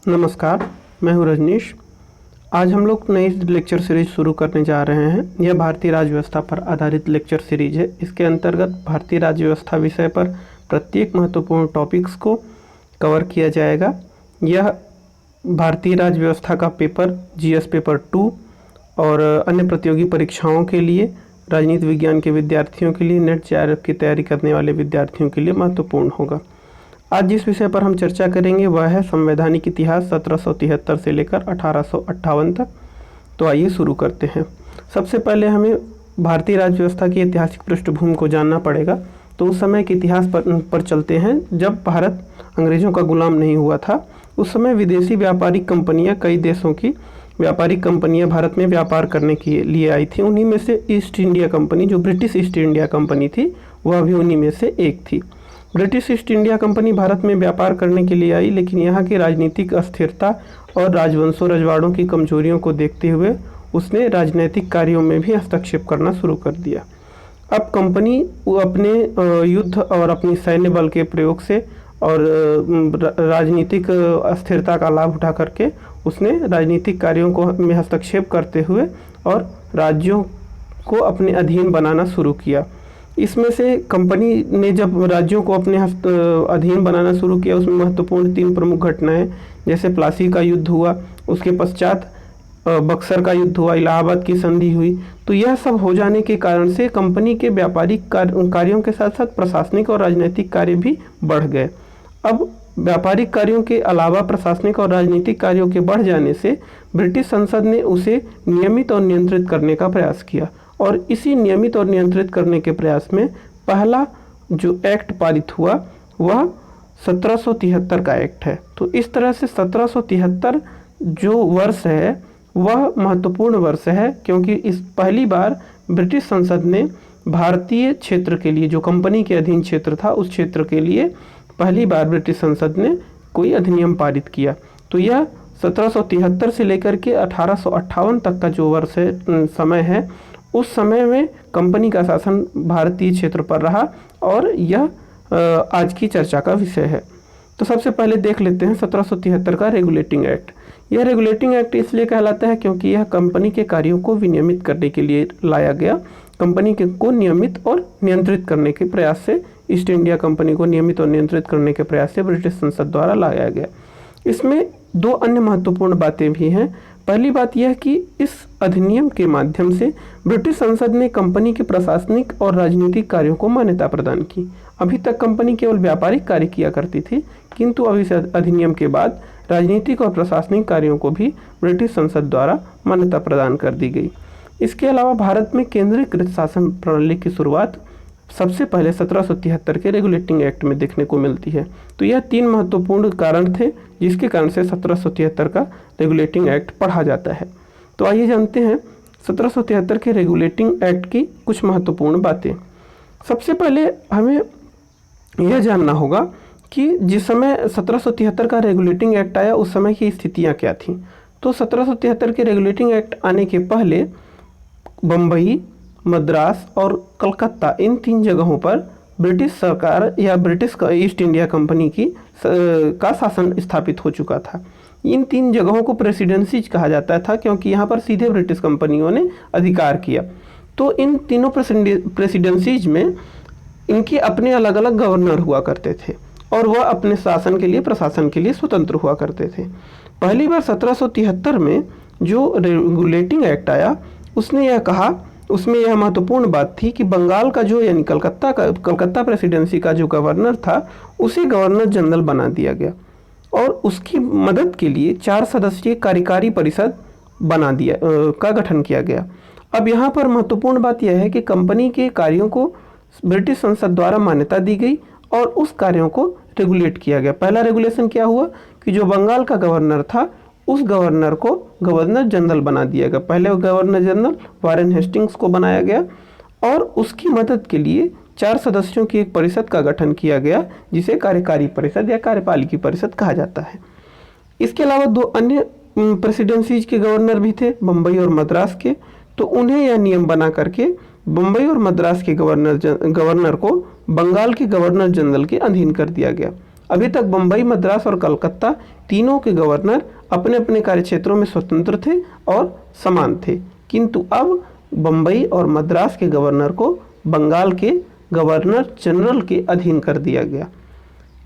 नमस्कार, मैं हूं रजनीश। आज हम लोग नई लेक्चर सीरीज शुरू करने जा रहे हैं। यह भारतीय राज्य व्यवस्था पर आधारित लेक्चर सीरीज है। इसके अंतर्गत भारतीय राज्य व्यवस्था विषय पर प्रत्येक महत्वपूर्ण टॉपिक्स को कवर किया जाएगा। यह भारतीय राज्य व्यवस्था का पेपर जीएस पेपर 2 और अन्य प्रतियोगी परीक्षाओं के लिए, राजनीति विज्ञान के विद्यार्थियों के लिए, नेट जेआरएफ की तैयारी करने वाले विद्यार्थियों के लिए महत्वपूर्ण होगा। आज जिस विषय पर हम चर्चा करेंगे वह है संवैधानिक इतिहास 1773 से लेकर 1858 तक। तो आइए शुरू करते हैं। सबसे पहले हमें भारतीय राज्य व्यवस्था की ऐतिहासिक पृष्ठभूमि को जानना पड़ेगा। तो उस समय के इतिहास पर चलते हैं। जब भारत अंग्रेज़ों का गुलाम नहीं हुआ था, उस समय विदेशी व्यापारिक कंपनियां, कई देशों की व्यापारिक कंपनियां भारत में व्यापार करने के लिए आई थी। उन्हीं में से ईस्ट इंडिया कंपनी, जो ब्रिटिश ईस्ट इंडिया कंपनी थी, वह भी उन्हीं में से एक थी। British east India company Bharat में व्यापार करने के लिए आई, लेकिन यहाँ की राजनीतिक अस्थिरता और राजवंशों रजवाड़ों की कमजोरियों को देखते हुए उसने राजनीतिक कार्यों में भी हस्तक्षेप करना शुरू कर दिया। अब कंपनी अपने युद्ध और अपनी सैन्य बल के प्रयोग से और राजनीतिक अस्थिरता का लाभ उठा करके उसने राजनीतिक कार्यों को में हस्तक्षेप करते हुए और राज्यों को अपने अधीन बनाना शुरू किया। इसमें से कंपनी ने जब राज्यों को अपने अधीन बनाना शुरू किया, उसमें महत्वपूर्ण 3 प्रमुख घटनाएं, जैसे प्लासी का युद्ध हुआ, उसके पश्चात बक्सर का युद्ध हुआ, इलाहाबाद की संधि हुई। तो यह सब हो जाने के कारण से कंपनी के व्यापारिक कार्यों के साथ साथ प्रशासनिक और राजनीतिक कार्य भी बढ़ गए। अब व्यापारिक कार्यों के अलावा प्रशासनिक और राजनीतिक कार्यों के बढ़ जाने से ब्रिटिश संसद ने उसे नियमित और नियंत्रित करने का प्रयास किया, और इसी नियमित और नियंत्रित करने के प्रयास में पहला जो एक्ट पारित हुआ वह 1773 का एक्ट है। तो इस तरह से 1773 जो वर्ष है वह महत्वपूर्ण वर्ष है, क्योंकि इस पहली बार ब्रिटिश संसद ने भारतीय क्षेत्र के लिए, जो कंपनी के अधीन क्षेत्र था, उस क्षेत्र के लिए पहली बार ब्रिटिश संसद ने कोई अधिनियम पारित किया। तो यह 1773 से लेकर के 1858 तक का जो वर्ष है, समय है, उस समय में कंपनी का शासन भारतीय क्षेत्र पर रहा, और यह आज की चर्चा का विषय है। तो सबसे पहले देख लेते हैं 1773 का रेगुलेटिंग एक्ट। यह रेगुलेटिंग एक्ट इसलिए कहलाता है क्योंकि यह कंपनी के कार्यों को विनियमित करने के लिए लाया गया। कंपनी को नियमित और नियंत्रित करने के प्रयास से, ईस्ट इंडिया कंपनी को नियमित और नियंत्रित करने के प्रयास से ब्रिटिश संसद द्वारा लाया गया। इसमें 2 अन्य महत्वपूर्ण बातें भी हैं। पहली बात यह कि इस अधिनियम के माध्यम से ब्रिटिश संसद ने कंपनी के प्रशासनिक और राजनीतिक कार्यों को मान्यता प्रदान की। अभी तक कंपनी केवल व्यापारिक कार्य किया करती थी, किंतु अब इस अधिनियम के बाद राजनीतिक और प्रशासनिक कार्यों को भी ब्रिटिश संसद द्वारा मान्यता प्रदान कर दी गई। इसके अलावा भारत में केंद्रीकृत शासन प्रणाली की शुरुआत सबसे पहले 1773 के रेगुलेटिंग एक्ट में देखने को मिलती है। तो यह 3 महत्वपूर्ण कारण थे जिसके कारण से 1773 का रेगुलेटिंग एक्ट पढ़ा जाता है। तो आइए जानते हैं 1773 के रेगुलेटिंग एक्ट की कुछ महत्वपूर्ण बातें। सबसे पहले हमें यह जानना होगा कि जिस समय 1773 का रेगुलेटिंग एक्ट आया, उस समय की स्थितियाँ क्या थीं। तो 1773 के रेगुलेटिंग एक्ट आने के पहले बम्बई, मद्रास और कलकत्ता, इन 3 जगहों पर ब्रिटिश सरकार या ब्रिटिश ईस्ट इंडिया कंपनी का शासन स्थापित हो चुका था। इन 3 जगहों को प्रेसिडेंसीज कहा जाता था, क्योंकि यहाँ पर सीधे ब्रिटिश कंपनियों ने अधिकार किया। तो इन तीनों प्रेसिडेंसीज में इनके अपने अलग अलग गवर्नर हुआ करते थे, और वह अपने शासन के लिए, प्रशासन के लिए स्वतंत्र हुआ करते थे। पहली बार 1773 में जो रेगुलेटिंग एक्ट आया, उसने यह कहा, उसमें यह महत्वपूर्ण बात थी कि बंगाल का जो, यानी कलकत्ता प्रेसिडेंसी का जो गवर्नर था, उसे गवर्नर जनरल बना दिया गया, और उसकी मदद के लिए 4 सदस्यीय कार्यकारी परिषद का गठन किया गया। अब यहाँ पर महत्वपूर्ण बात यह है कि कंपनी के कार्यों को ब्रिटिश संसद द्वारा मान्यता दी गई और उस कार्यों को रेगुलेट किया गया। पहला रेगुलेशन क्या हुआ कि जो बंगाल का गवर्नर था, उस गवर्नर को गवर्नर जनरल बना दिया गया। पहले गवर्नर जनरल वारेन हेस्टिंग्स को बनाया गया, और उसकी मदद के लिए 4 सदस्यों की एक परिषद का गठन किया गया, जिसे कार्यकारी परिषद या कार्यपालिकी परिषद कहा जाता है। इसके अलावा 2 अन्य प्रेसिडेंसीज के गवर्नर भी थे, बम्बई और मद्रास के। तो उन्हें यह नियम बना करके बम्बई और मद्रास के गवर्नर को बंगाल के गवर्नर जनरल के अधीन कर दिया गया। अभी तक बम्बई, मद्रास और कलकत्ता तीनों के गवर्नर अपने अपने कार्यक्षेत्रों में स्वतंत्र थे और समान थे, किंतु अब बम्बई और मद्रास के गवर्नर को बंगाल के गवर्नर जनरल के अधीन कर दिया गया।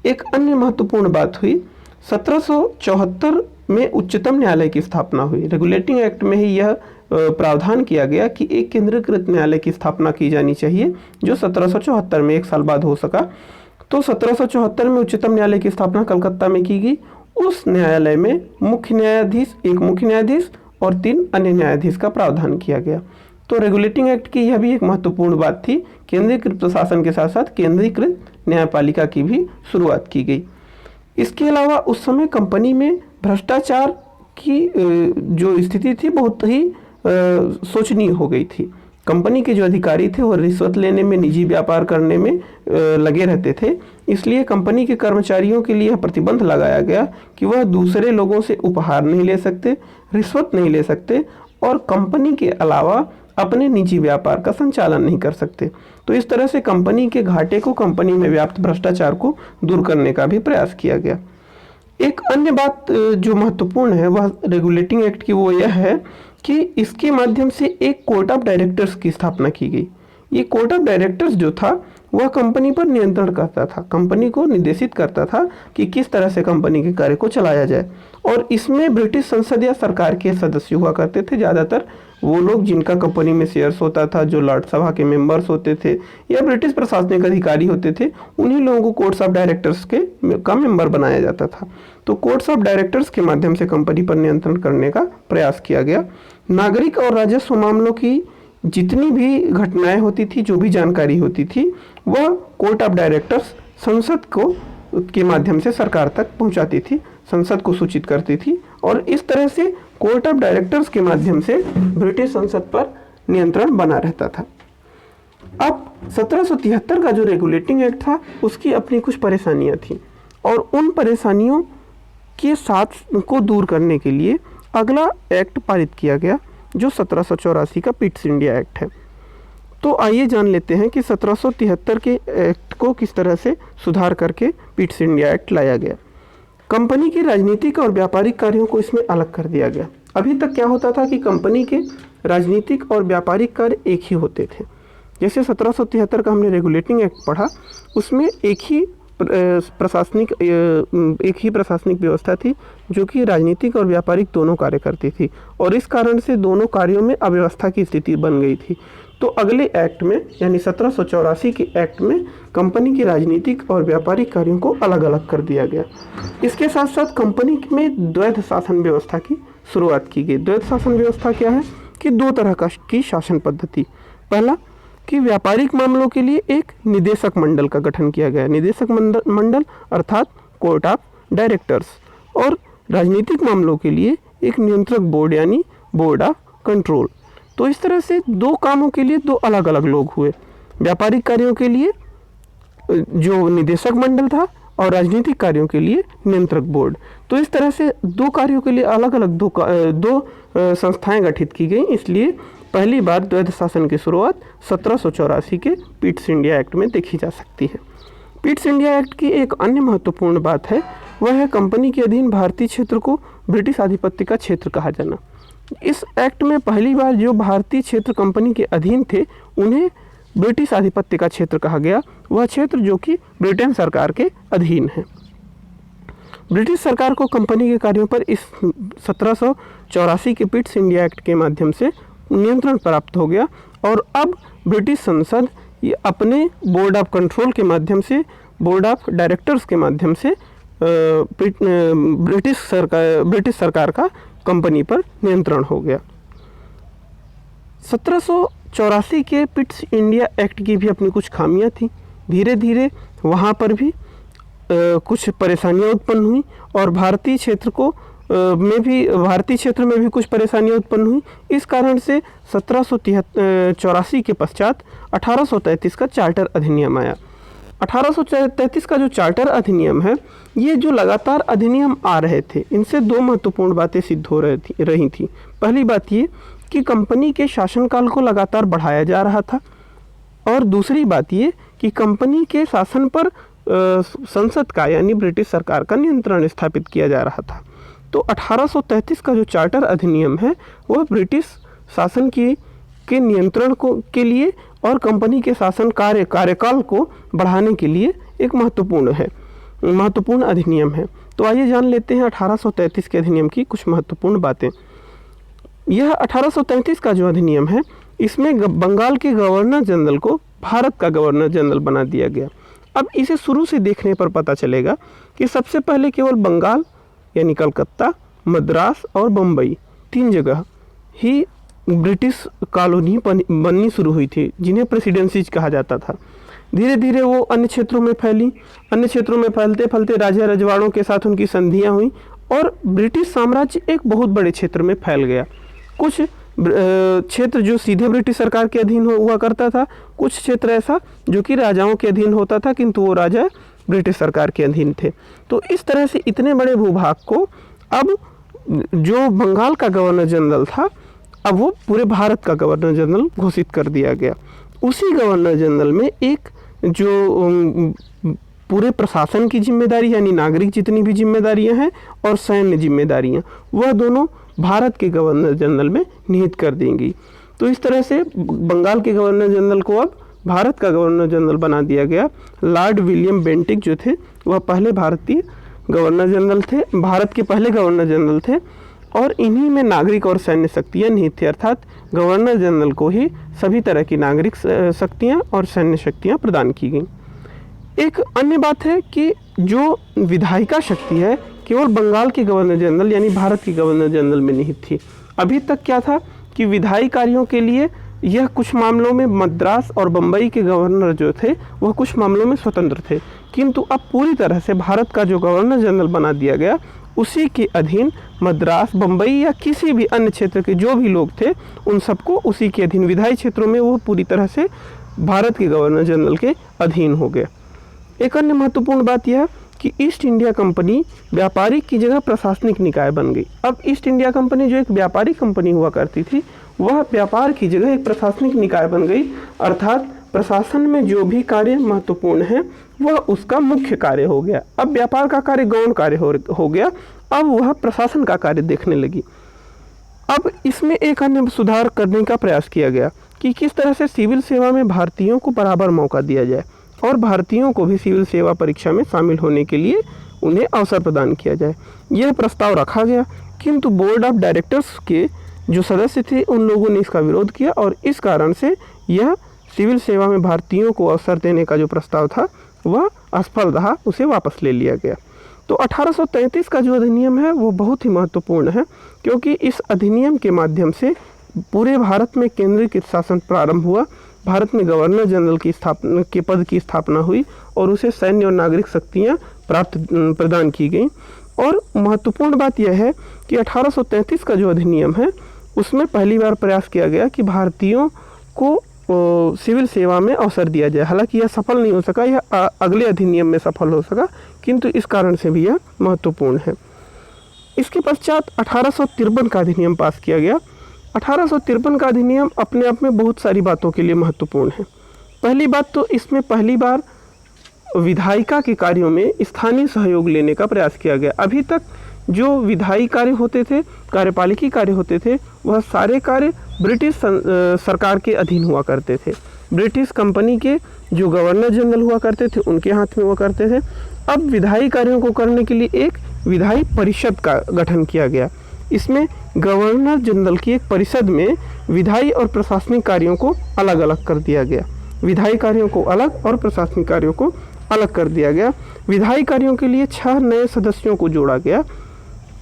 एक अन्य महत्वपूर्ण बात हुई, 1774 में उच्चतम न्यायालय की स्थापना हुई। रेगुलेटिंग एक्ट में ही यह प्रावधान किया गया कि एक केंद्रीकृत न्यायालय की स्थापना की जानी चाहिए, जो 1774 में 1 साल बाद हो सका। तो 1774 में उच्चतम न्यायालय की स्थापना कलकत्ता में की गई। उस न्यायालय में मुख्य न्यायाधीश, एक मुख्य न्यायाधीश और 3 अन्य न्यायाधीश का प्रावधान किया गया। तो रेगुलेटिंग एक्ट की यह भी एक महत्वपूर्ण बात थी। केंद्रीकृत प्रशासन के साथ साथ केंद्रीकृत न्यायपालिका की भी शुरुआत की गई। इसके अलावा उस समय कंपनी में भ्रष्टाचार की जो स्थिति थी बहुत ही शोचनीय हो गई थी। कंपनी के जो अधिकारी थे वो रिश्वत लेने में, निजी व्यापार करने में लगे रहते थे। इसलिए कंपनी के कर्मचारियों के लिए यह प्रतिबंध लगाया गया कि वह दूसरे लोगों से उपहार नहीं ले सकते, रिश्वत नहीं ले सकते और कंपनी के अलावा अपने निजी व्यापार का संचालन नहीं कर सकते। तो इस तरह से कंपनी के घाटे को, कंपनी में व्याप्त भ्रष्टाचार को दूर करने का भी प्रयास किया गया। एक अन्य बात जो महत्वपूर्ण है वह रेगुलेटिंग एक्ट की, वो यह है कि इसके माध्यम से एक कोर्ट ऑफ डायरेक्टर्स की स्थापना की गई। ये कोर्ट ऑफ डायरेक्टर्स जो था वह कंपनी पर नियंत्रण करता था, कंपनी को निर्देशित करता था कि किस तरह से कंपनी के कार्य को चलाया जाए। और इसमें ब्रिटिश संसद या सरकार के सदस्य हुआ करते थे। ज़्यादातर वो लोग जिनका कंपनी में शेयर्स होता था, जो लॉर्ड सभा के मेंबर्स होते थे या ब्रिटिश प्रशासनिक अधिकारी होते थे, उन्हीं लोगों को कोर्ट्स ऑफ डायरेक्टर्स का मेंबर बनाया जाता था। तो कोर्ट्स ऑफ डायरेक्टर्स के माध्यम से कंपनी पर नियंत्रण करने का प्रयास किया गया। नागरिक और राजस्व मामलों की जितनी भी घटनाएं होती थी, जो भी जानकारी होती थी, वह कोर्ट ऑफ डायरेक्टर्स संसद के माध्यम से सरकार तक पहुंचाती थी, संसद को सूचित करती थी और इस तरह से कोर्ट ऑफ डायरेक्टर्स के माध्यम से ब्रिटिश संसद पर नियंत्रण बना रहता था। अब 1773 का जो रेगुलेटिंग एक्ट था उसकी अपनी कुछ परेशानियां थी और उन परेशानियों के साथ को दूर करने के लिए अगला एक्ट पारित किया गया, जो 1784 का पिट्स इंडिया एक्ट है। तो आइए जान लेते हैं कि 1773 के एक्ट को किस तरह से सुधार करके पिट्स इंडिया एक्ट लाया गया। कंपनी के राजनीतिक और व्यापारिक कार्यों को इसमें अलग कर दिया गया। अभी तक क्या होता था कि कंपनी के राजनीतिक और व्यापारिक कार्य एक ही होते थे। जैसे 1773 का हमने रेगुलेटिंग एक्ट पढ़ा, उसमें एक ही प्रशासनिक व्यवस्था थी जो कि राजनीतिक और व्यापारिक दोनों कार्य करती थी और इस कारण से दोनों कार्यों में अव्यवस्था की स्थिति बन गई थी। तो अगले एक्ट में यानी 1784 के एक्ट में कंपनी के राजनीतिक और व्यापारिक कार्यों को अलग अलग कर दिया गया। इसके साथ साथ कंपनी में द्वैध शासन व्यवस्था की शुरुआत की गई। द्वैध शासन व्यवस्था क्या है कि 2 तरह की शासन पद्धति। पहला कि व्यापारिक मामलों के लिए एक निदेशक मंडल का गठन किया गया। निदेशक मंडल अर्थात कोर्ट ऑफ डायरेक्टर्स, और राजनीतिक मामलों के लिए एक नियंत्रक बोर्ड यानी बोर्ड ऑफ कंट्रोल। तो इस तरह से 2 कामों के लिए 2 अलग अलग लोग हुए। व्यापारिक कार्यों के लिए जो निदेशक मंडल था और राजनीतिक कार्यों के लिए नियंत्रक बोर्ड। तो इस तरह से 2 कार्यों के लिए अलग अलग दो संस्थाएं गठित की गई। इसलिए पहली बार द्वैध शासन की शुरुआत 1784 के पिट्स इंडिया एक्ट में देखी जा सकती है। पिट्स इंडिया एक्ट की एक अन्य महत्वपूर्ण बात है, वह है कंपनी के अधीन भारतीय क्षेत्र को ब्रिटिश आधिपत्य का क्षेत्र कहा जाना। इस एक्ट में पहली बार जो भारतीय क्षेत्र कंपनी के अधीन थे उन्हें ब्रिटिश आधिपत्य का क्षेत्र कहा गया, वह क्षेत्र जो कि ब्रिटेन सरकार के अधीन है। ब्रिटिश सरकार को कंपनी के कार्यों पर इस 1784 के पिट्स इंडिया एक्ट के माध्यम से नियंत्रण प्राप्त हो गया और अब ब्रिटिश संसद ये अपने बोर्ड ऑफ कंट्रोल के माध्यम से, बोर्ड ऑफ डायरेक्टर्स के माध्यम से ब्रिटिश सरकार का कंपनी पर नियंत्रण हो गया। 1784 के पिट्स इंडिया एक्ट की भी अपनी कुछ खामियां थी। धीरे धीरे वहाँ पर भी कुछ परेशानियां उत्पन्न हुई और भारतीय क्षेत्र में भी कुछ परेशानियां उत्पन्न हुई। इस कारण से 1784 के पश्चात 1833 का चार्टर अधिनियम आया। 1833 का जो चार्टर अधिनियम है, ये जो लगातार अधिनियम आ रहे थे, इनसे 2 महत्वपूर्ण बातें सिद्ध हो रही थी। पहली बात ये कि कंपनी के शासनकाल को लगातार बढ़ाया जा रहा था और दूसरी बात ये कि कंपनी के शासन पर संसद का यानी ब्रिटिश सरकार का नियंत्रण स्थापित किया जा रहा था। तो 1833 का जो चार्टर अधिनियम है वह ब्रिटिश शासन के नियंत्रण के लिए और कंपनी के शासन कार्यकाल को बढ़ाने के लिए एक महत्वपूर्ण अधिनियम है। तो आइए जान लेते हैं 1833 के अधिनियम की कुछ महत्वपूर्ण बातें। यह 1833 का जो अधिनियम है इसमें बंगाल के गवर्नर जनरल को भारत का गवर्नर जनरल बना दिया गया। अब इसे शुरू से देखने पर पता चलेगा कि सबसे पहले केवल बंगाल यानी कलकत्ता, मद्रास और बम्बई 3 जगह ही ब्रिटिश कॉलोनी बननी शुरू हुई थी, जिन्हें प्रेसिडेंसीज कहा जाता था। धीरे धीरे वो अन्य क्षेत्रों में फैली। अन्य क्षेत्रों में फैलते फैलते राजा रजवाड़ों के साथ उनकी संधियां हुई और ब्रिटिश साम्राज्य एक बहुत बड़े क्षेत्र में फैल गया। कुछ क्षेत्र जो सीधे ब्रिटिश सरकार के अधीन हुआ करता था, कुछ क्षेत्र ऐसा जो कि राजाओं के अधीन होता था, किंतु वो राजा ब्रिटिश सरकार के अधीन थे। तो इस तरह से इतने बड़े भूभाग को अब जो बंगाल का गवर्नर जनरल था, अब वो पूरे भारत का गवर्नर जनरल घोषित कर दिया गया। उसी गवर्नर जनरल में एक जो पूरे प्रशासन की जिम्मेदारी यानी नागरिक जितनी भी जिम्मेदारियां हैं और सैन्य जिम्मेदारियां, वह दोनों भारत के गवर्नर जनरल में निहित कर देंगी। तो इस तरह से बंगाल के गवर्नर जनरल को अब भारत का गवर्नर जनरल बना दिया गया। लॉर्ड विलियम बेंटिक जो थे वह पहले भारतीय गवर्नर जनरल थे, भारत के पहले गवर्नर जनरल थे और इन्हीं में नागरिक और सैन्य शक्तियाँ निहित थी, अर्थात गवर्नर जनरल को ही सभी तरह की नागरिक शक्तियाँ और सैन्य शक्तियाँ प्रदान की गई। एक अन्य बात है कि जो विधायिका शक्ति है केवल बंगाल के गवर्नर जनरल यानी भारत के गवर्नर जनरल में निहित थी। अभी तक क्या था कि विधायी कार्यों के लिए यह कुछ मामलों में मद्रास और बम्बई के गवर्नर जो थे वह कुछ मामलों में स्वतंत्र थे, किंतु अब पूरी तरह से भारत का जो गवर्नर जनरल बना दिया गया उसी के अधीन मद्रास, बम्बई या किसी भी अन्य क्षेत्र के जो भी लोग थे उन सबको उसी के अधीन, विधायी क्षेत्रों में वो पूरी तरह से भारत के गवर्नर जनरल के अधीन हो गए। एक अन्य महत्वपूर्ण बात यह कि ईस्ट इंडिया कंपनी व्यापारिक की जगह प्रशासनिक निकाय बन गई। अब ईस्ट इंडिया कंपनी जो एक व्यापारिक कंपनी हुआ करती थी वह व्यापार की जगह एक प्रशासनिक निकाय बन गई, अर्थात प्रशासन में जो भी कार्य महत्वपूर्ण है वह उसका मुख्य कार्य हो गया। अब व्यापार का कार्य गौण कार्य हो गया, अब वह प्रशासन का कार्य देखने लगी। अब इसमें एक अन्य सुधार करने का प्रयास किया गया कि किस तरह से सिविल सेवा में भारतीयों को बराबर मौका दिया जाए और भारतीयों को भी सिविल सेवा परीक्षा में शामिल होने के लिए उन्हें अवसर प्रदान किया जाए। यह प्रस्ताव रखा गया, किंतु बोर्ड ऑफ डायरेक्टर्स के जो सदस्य थे उन लोगों ने इसका विरोध किया और इस कारण से यह सिविल सेवा में भारतीयों को अवसर देने का जो प्रस्ताव था वह असफल रहा, उसे वापस ले लिया गया। तो 1833 का जो अधिनियम है वो बहुत ही महत्वपूर्ण है, क्योंकि इस अधिनियम के माध्यम से पूरे भारत में केंद्रीकृत शासन प्रारंभ हुआ। भारत में गवर्नर जनरल के पद की स्थापना हुई और उसे सैन्य और नागरिक शक्तियाँ प्रदान की गई। और महत्वपूर्ण बात यह है कि 1833 का जो अधिनियम है उसमें पहली बार प्रयास किया गया कि भारतीयों को सिविल सेवा में अवसर दिया जाए। हालांकि यह सफल नहीं हो सका, यह अगले अधिनियम में सफल हो सका, किंतु इस कारण से भी यह महत्वपूर्ण है। इसके पश्चात 1853 का अधिनियम पास किया गया। 1853 का अधिनियम अपने आप में बहुत सारी बातों के लिए महत्वपूर्ण है। पहली बात तो इसमें पहली बार विधायिका के कार्यों में स्थानीय सहयोग लेने का प्रयास किया गया। अभी तक जो विधायी कार्य होते थे, कार्यपालिकी कार्य होते थे, वह सारे कार्य ब्रिटिश सरकार के अधीन हुआ करते थे। ब्रिटिश कंपनी के जो गवर्नर जनरल हुआ करते थे उनके हाथ में हुआ करते थे। अब विधायी कार्यों को करने के लिए एक विधायी परिषद का गठन किया गया। इसमें गवर्नर जनरल की एक परिषद में विधायी और प्रशासनिक कार्यों को अलग अलग कर दिया गया। विधायी कार्यों को अलग और प्रशासनिक कार्यों को अलग कर दिया गया। विधायी कार्यों के लिए 6 नए सदस्यों को जोड़ा गया।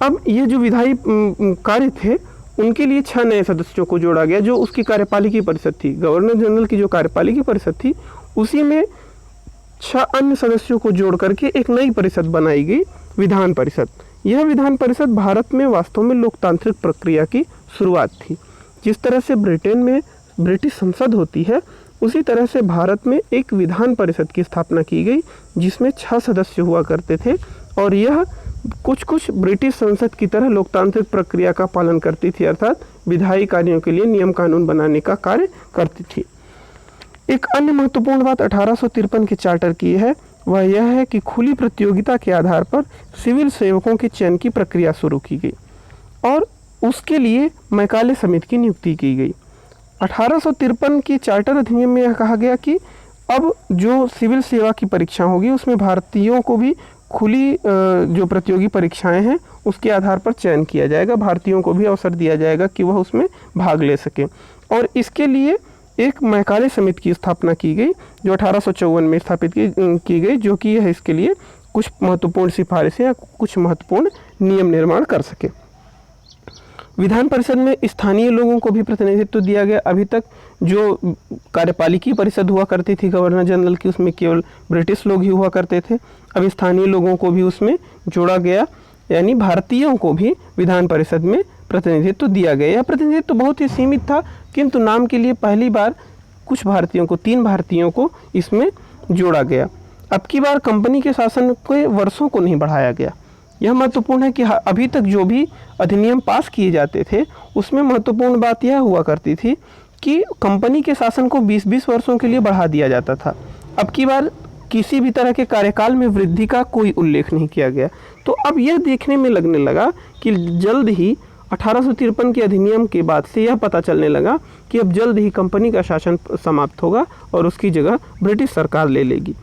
अब ये जो विधायी कार्य थे उनके लिए 6 नए सदस्यों को जोड़ा गया, जो उसकी कार्यपालिकी परिषद थी। गवर्नर जनरल की जो कार्यपालिकी परिषद थी उसी में 6 अन्य सदस्यों को जोड़ करके एक नई परिषद बनाई गई, विधान परिषद। यह विधान परिषद भारत में वास्तव में लोकतांत्रिक प्रक्रिया की शुरुआत थी। जिस तरह से ब्रिटेन में ब्रिटिश संसद होती है उसी तरह से भारत में एक विधान परिषद की स्थापना की गई, जिसमें 6 सदस्य हुआ करते थे और यह कुछ ब्रिटिश संसद की तरह लोकतांत्रिक प्रक्रिया का पालन करती थी, अर्थात विधायी कार्यों के लिए नियम कानून बनाने का कार्य करती थी। एक अन्य महत्वपूर्ण बात 1853 के चार्टर की है, वह यह है कि खुली प्रतियोगिता के आधार पर सिविल सेवकों के चयन की प्रक्रिया शुरू की गई और उसके लिए मैकाले समिति की नियुक्ति की गई। 1853 की चार्टर अधिनियम में यह कहा गया कि अब जो सिविल सेवा की परीक्षा होगी उसमें भारतीयों को भी खुली जो प्रतियोगी परीक्षाएं हैं उसके आधार पर चयन किया जाएगा, भारतीयों को भी अवसर दिया जाएगा कि वह उसमें भाग ले सकें। और इसके लिए एक मैकाले समिति की स्थापना की गई जो 1854 में स्थापित की गई, जो कि यह इसके लिए कुछ महत्वपूर्ण सिफारिशें या कुछ महत्वपूर्ण नियम निर्माण कर सके। विधान परिषद में स्थानीय लोगों को भी प्रतिनिधित्व दिया गया। अभी तक जो कार्यपालिकी परिषद हुआ करती थी गवर्नर जनरल की, उसमें केवल ब्रिटिश लोग ही हुआ करते थे। अब स्थानीय लोगों को भी उसमें जोड़ा गया, यानी भारतीयों को भी विधान परिषद में प्रतिनिधित्व दिया गया। यह प्रतिनिधित्व बहुत ही सीमित था, किंतु नाम के लिए पहली बार कुछ भारतीयों को, 3 भारतीयों को इसमें जोड़ा गया। अब की बार कंपनी के शासन के वर्षों को नहीं बढ़ाया गया। यह महत्वपूर्ण है कि अभी तक जो भी अधिनियम पास किए जाते थे उसमें महत्वपूर्ण बात यह हुआ करती थी कि कंपनी के शासन को 20-20 वर्षों के लिए बढ़ा दिया जाता था। अब की बार किसी भी तरह के कार्यकाल में वृद्धि का कोई उल्लेख नहीं किया गया। तो अब यह देखने में लगने लगा कि जल्द ही 1853 के अधिनियम के बाद से यह पता चलने लगा कि अब जल्द ही कंपनी का शासन समाप्त होगा और उसकी जगह ब्रिटिश सरकार ले लेगी।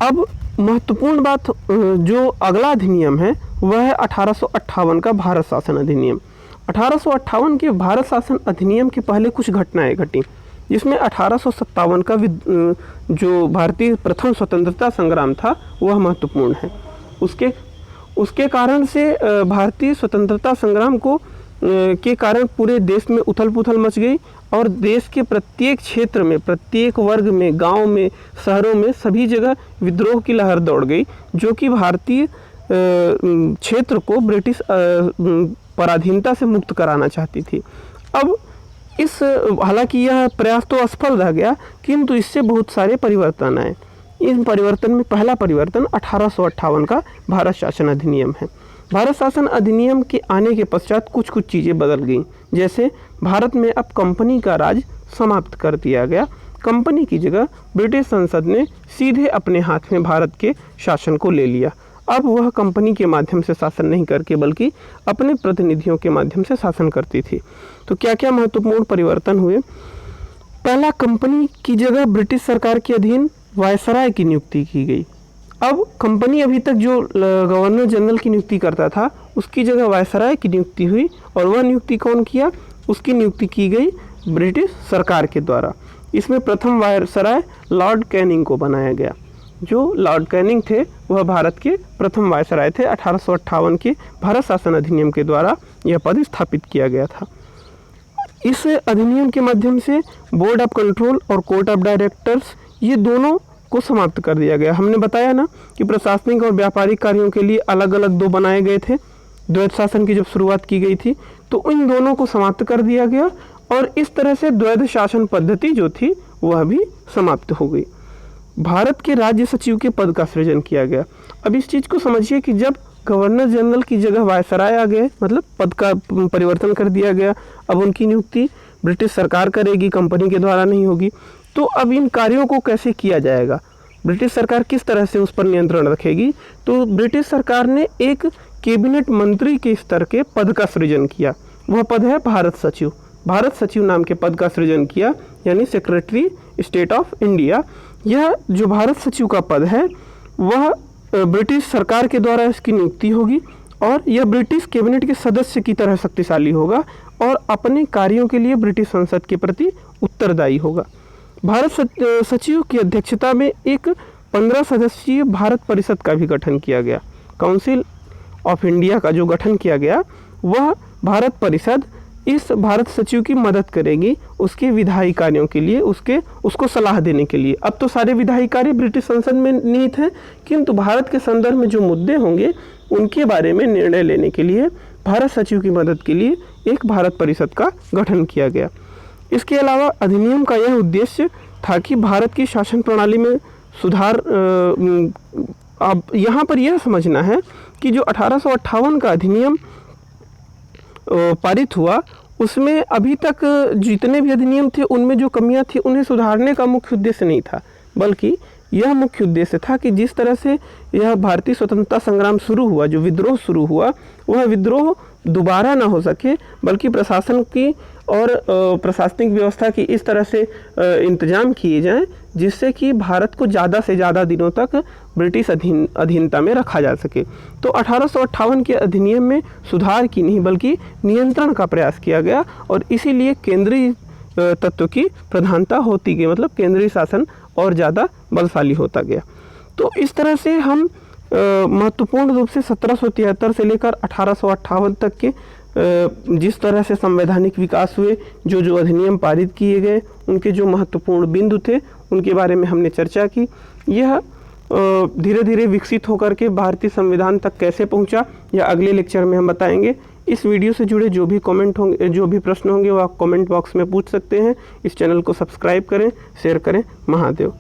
अब महत्वपूर्ण बात जो अगला अधिनियम है वह है 1858 का भारत शासन अधिनियम। 1858 के भारत शासन अधिनियम के पहले कुछ घटनाएं घटी, जिसमें 1857 का जो भारतीय प्रथम स्वतंत्रता संग्राम था वह महत्वपूर्ण है। उसके कारण से भारतीय स्वतंत्रता संग्राम को के कारण पूरे देश में उथल पुथल मच गई और देश के प्रत्येक क्षेत्र में, प्रत्येक वर्ग में, गांव में, शहरों में सभी जगह विद्रोह की लहर दौड़ गई, जो कि भारतीय क्षेत्र को ब्रिटिश पराधीनता से मुक्त कराना चाहती थी। अब हालांकि यह प्रयास तो असफल रह गया, किंतु इससे बहुत सारे परिवर्तन आए। इन परिवर्तन में पहला परिवर्तन 1858 का भारत शासन अधिनियम है। भारत शासन अधिनियम के आने के पश्चात कुछ चीज़ें बदल गईं, जैसे भारत में अब कंपनी का राज समाप्त कर दिया गया। कंपनी की जगह ब्रिटिश संसद ने सीधे अपने हाथ में भारत के शासन को ले लिया। अब वह कंपनी के माध्यम से शासन नहीं करके बल्कि अपने प्रतिनिधियों के माध्यम से शासन करती थी। तो क्या क्या महत्वपूर्ण परिवर्तन हुए? पहला, कंपनी की जगह ब्रिटिश सरकार के अधीन वायसराय की नियुक्ति की गई। अब कंपनी अभी तक जो गवर्नर जनरल की नियुक्ति करता था उसकी जगह वायसराय की नियुक्ति हुई, और वह नियुक्ति कौन किया? उसकी नियुक्ति की गई ब्रिटिश सरकार के द्वारा। इसमें प्रथम वायसराय लॉर्ड कैनिंग को बनाया गया। जो लॉर्ड कैनिंग थे वह भारत के प्रथम वायसराय थे। 1858 के भारत शासन अधिनियम के द्वारा यह पद स्थापित किया गया था। इस अधिनियम के माध्यम से बोर्ड ऑफ कंट्रोल और कोर्ट ऑफ डायरेक्टर्स ये दोनों को समाप्त कर दिया गया। हमने बताया ना कि प्रशासनिक और व्यापारिक कार्यों के लिए अलग अलग 2 बनाए गए थे। द्वैध शासन की जब शुरुआत की गई थी तो इन दोनों को समाप्त कर दिया गया और इस तरह से द्वैध शासन पद्धति जो थी वह भी समाप्त हो गई। भारत के राज्य सचिव के पद का सृजन किया गया। अब इस चीज़ को समझिए कि जब गवर्नर जनरल की जगह वायसराय आ गए, मतलब पद का परिवर्तन कर दिया गया, अब उनकी नियुक्ति ब्रिटिश सरकार करेगी, कंपनी के द्वारा नहीं होगी। तो अब इन कार्यों को कैसे किया जाएगा? ब्रिटिश सरकार किस तरह से उस पर नियंत्रण रखेगी? तो ब्रिटिश सरकार ने एक कैबिनेट मंत्री के स्तर के पद का सृजन किया। वह पद है भारत सचिव। भारत सचिव नाम के पद का सृजन किया, यानी सेक्रेटरी स्टेट ऑफ इंडिया। यह जो भारत सचिव का पद है वह ब्रिटिश सरकार के द्वारा इसकी नियुक्ति होगी और यह ब्रिटिश कैबिनेट के सदस्य की तरह शक्तिशाली होगा और अपने कार्यों के लिए ब्रिटिश संसद के प्रति उत्तरदायी होगा। भारत सचिव की अध्यक्षता में एक 15 सदस्यीय भारत परिषद का भी गठन किया गया। काउंसिल ऑफ इंडिया का जो गठन किया गया वह भारत परिषद इस भारत सचिव की मदद करेगी उसके विधायी कार्यों के लिए, उसको सलाह देने के लिए। अब तो सारे विधायी कार्य ब्रिटिश संसद में निहित हैं, किंतु भारत के संदर्भ में जो मुद्दे होंगे उनके बारे में निर्णय लेने के लिए भारत सचिव की मदद के लिए एक भारत परिषद का गठन किया गया। इसके अलावा अधिनियम का यह उद्देश्य था कि भारत की शासन प्रणाली में सुधार। अब यहाँ पर यह समझना है कि जो 1858 का अधिनियम पारित हुआ उसमें अभी तक जितने भी अधिनियम थे उनमें जो कमियां थी उन्हें सुधारने का मुख्य उद्देश्य नहीं था। बल्कि यह मुख्य उद्देश्य था कि जिस तरह से यह भारतीय स्वतंत्रता संग्राम शुरू हुआ, जो विद्रोह शुरू हुआ, वह विद्रोह दोबारा ना हो सके, बल्कि प्रशासन की और प्रशासनिक व्यवस्था की इस तरह से इंतजाम किए जाएं जिससे कि भारत को ज़्यादा से ज़्यादा दिनों तक ब्रिटिश अधीनता में रखा जा सके। तो 1858 के अधिनियम में सुधार की नहीं बल्कि नियंत्रण का प्रयास किया गया और इसीलिए केंद्रीय तत्व की प्रधानता होती गई, मतलब केंद्रीय शासन और ज़्यादा बलशाली होता गया। तो इस तरह से हम महत्वपूर्ण रूप से 1773 से लेकर 1858 तक के जिस तरह से संवैधानिक विकास हुए, जो अधिनियम पारित किए गए, उनके जो महत्वपूर्ण बिंदु थे उनके बारे में हमने चर्चा की। यह धीरे धीरे विकसित होकर के भारतीय संविधान तक कैसे पहुंचा, यह अगले लेक्चर में हम बताएंगे। इस वीडियो से जुड़े जो भी कमेंट होंगे, जो भी प्रश्न होंगे, वो आप कमेंट बॉक्स में पूछ सकते हैं। इस चैनल को सब्सक्राइब करें, शेयर करें। महादेव।